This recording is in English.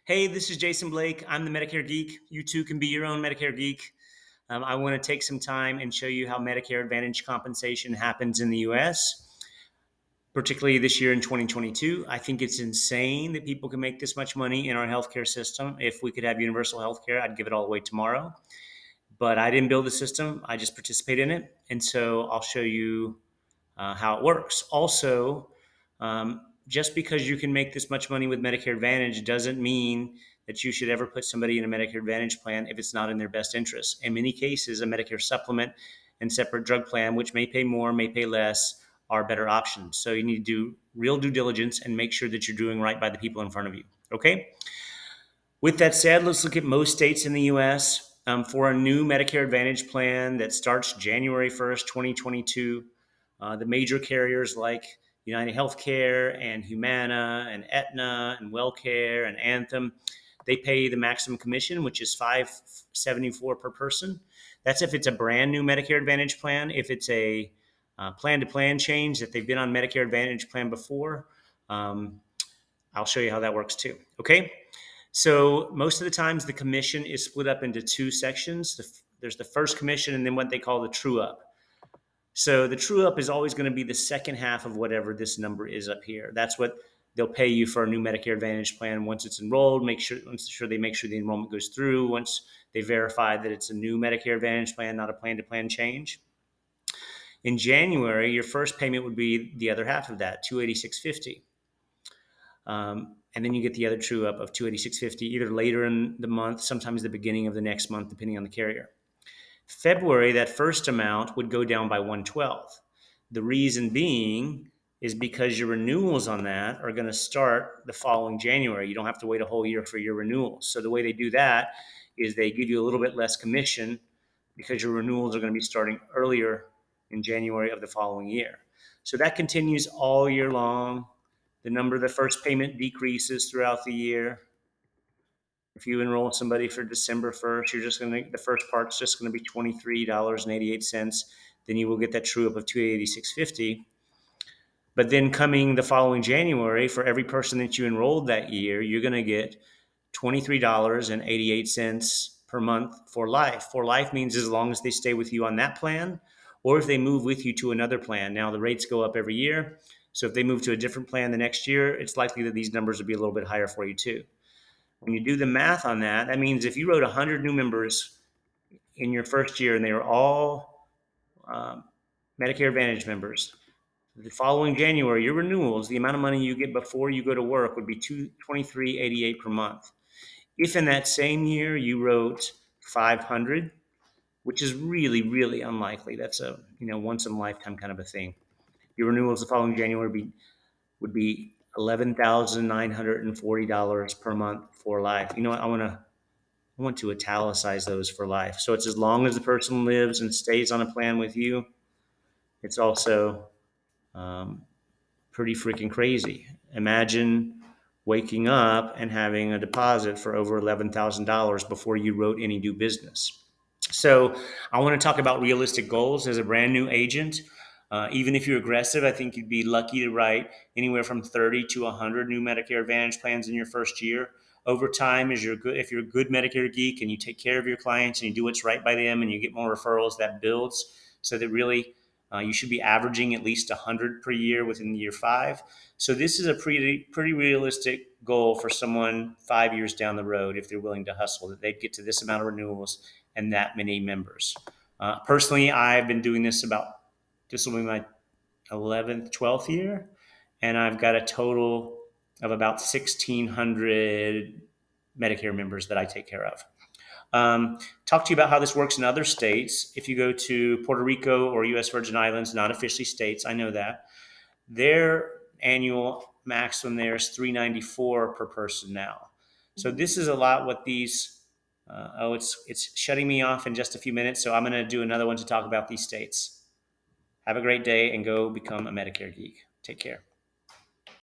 Hey, this is Jason Blake. I'm the Medicare Geek. You too can be your own Medicare Geek. I want to take some time and show you how Medicare Advantage compensation happens in the US, particularly this year in 2022. I think it's insane that people can make this much money in our healthcare system. If we could have universal healthcare, I'd give it all away tomorrow. But I didn't build the system, I just participate in it. And so I'll show you how it works. Also, just because you can make this much money with Medicare Advantage doesn't mean that you should ever put somebody in a Medicare Advantage plan if it's not in their best interest. In many cases, a Medicare supplement and separate drug plan, which may pay more, may pay less, are better options. So you need to do real due diligence and make sure that you're doing right by the people in front of you. Okay? With that said, let's look at most states in the US. For a new Medicare Advantage plan that starts January 1st, 2022, the major carriers like United Healthcare and Humana and Aetna and WellCare and Anthem, they pay the maximum commission, which is $574 per person. That's if it's a brand new Medicare Advantage plan. If it's a plan-to-plan change that they've been on Medicare Advantage plan before, I'll show you how that works too. Okay. So most of the times the commission is split up into two sections. There's the first commission and then what they call the true up. So the true up is always going to be the second half of whatever this number is up here. That's what they'll pay you for a new Medicare Advantage plan once it's enrolled. Make sure they make sure the enrollment goes through. Once they verify that it's a new Medicare Advantage plan, not a plan-to-plan change. In January, your first payment would be the other half of that, $286.50. And then you get the other true up of $286.50 either later in the month, sometimes the beginning of the next month, depending on the carrier. February, that first amount would go down by 1/12. The reason being is because your renewals on that are going to start the following January. You don't have to wait a whole year for your renewals. So the way they do that is they give you a little bit less commission because your renewals are going to be starting earlier in January of the following year. So that continues all year long. The first payment decreases throughout the year. If you enroll somebody for December 1st, the first part's just going to be $23.88. Then you will get that true up of $286.50. But then coming the following January, for every person that you enrolled that year, you're going to get $23.88 per month for life. For life means as long as they stay with you on that plan, or if they move with you to another plan. Now the rates go up every year. So if they move to a different plan the next year, it's likely that these numbers will be a little bit higher for you too. When you do the math on that, that means if you wrote 100 new members in your first year and they were all Medicare Advantage members, the following January, your renewals, the amount of money you get before you go to work would be $23.88 per month. If in that same year you wrote 500, which is really, really unlikely, that's a once in a lifetime kind of a thing. Your renewals the following January would be $11,940 per month for life. You know what? I want to italicize those for life. So it's as long as the person lives and stays on a plan with you. It's also pretty freaking crazy. Imagine waking up and having a deposit for over $11,000 before you wrote any new business. So I want to talk about realistic goals as a brand new agent. Even if you're aggressive, I think you'd be lucky to write anywhere from 30 to 100 new Medicare Advantage plans in your first year. Over time, if you're a good Medicare geek and you take care of your clients and you do what's right by them and you get more referrals, that builds so that really you should be averaging at least 100 per year within year 5. So this is a pretty realistic goal for someone 5 years down the road if they're willing to hustle, that they'd get to this amount of renewals and that many members. Personally, I've been doing this this will be my 11th, 12th year, and I've got a total of about 1,600 Medicare members that I take care of. Talk to you about how this works in other states. If you go to Puerto Rico or U.S. Virgin Islands, not officially states, I know that, their annual maximum there is $394 per person now. So this is a lot what these, it's shutting me off in just a few minutes, so I'm going to do another one to talk about these states. Have a great day and go become a Medicare geek. Take care.